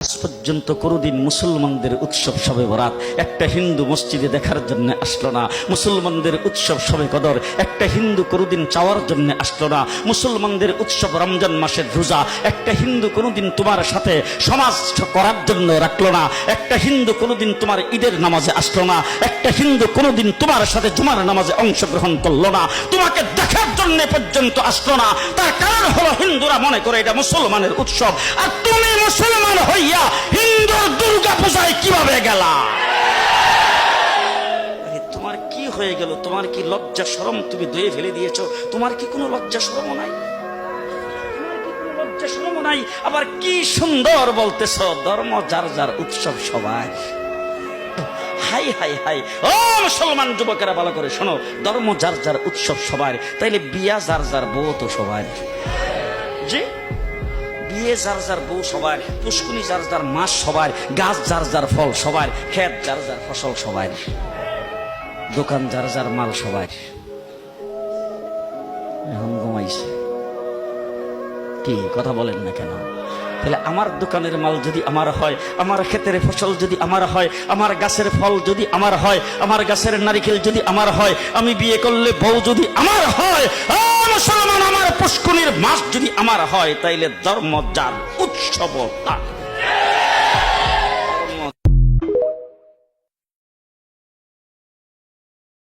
আজ পর্যন্ত কোনোদিন মুসলমানদের উৎসব শবে বরাত একটা হিন্দু মসজিদে দেখার জন্য আসলো না। মুসলমানদের উৎসব শবে কদর একটা হিন্দু কোনোদিন চাওয়ার জন্য আসলো না। মুসলমানদের উৎসব রমজান মাসের রোজা একটা হিন্দু কোনোদিন তোমার সাথে সমাজ করার জন্য রাখলো না। একটা হিন্দু কোনোদিন তোমার ঈদের নামাজে আসলো না। একটা হিন্দু কোনোদিন তোমার সাথে জুমার নামাজে অংশগ্রহণ করলো না। তোমাকে দেখার জন্য পর্যন্ত আসলো না। তার কারণ হলো হিন্দুরা মনে করে এটা মুসলমানের উৎসব, আর তুমি মুসলমান হইয়া হিন্দুর দুর্গা পূজায় কিভাবে গেলা? তোমার কি হয়ে গেল? তোমার কি লজ্জা শরম তুমি ধুয়ে ফেলে দিয়েছো? তোমার কি কোনো লজ্জা শরম নাই? লজ্জা শরম নাই? আবার কি সুন্দর বলতেছ, ধর্ম যার যার উৎসব সবাই। হাই হাই হাই, ও মুসলমান যুবকেরা ভালো করে শোনো, ধর্ম যার যার উৎসব সবার, তাইলে বিয়া যার যার বউ তো সবার। জি, বিয়ে যার যার বউ সবার, পুষ্কুনি যার যার মাস সবার, গাছ যার যার ফল সবার, ক্ষেত যার যার ফসল সবার, দোকান যার যার মাল সবার। এখন ঘুমাইছে কি কথা বলেন না কেন? তাহলে আমার দোকানের মাল যদি আমার হয়, আমার ক্ষেতের ফসল যদি আমার হয়, আমার গাছের ফল যদি আমার হয়, আমার গাছের নারিকেল যদি আমার হয়, আমি বিয়ে করলে বউ যদি আমার হয়, মুসলমান আমার পুষ্কুনির মাস যদি আমার হয়, তাইলে ধর্ম যার উৎসব তার।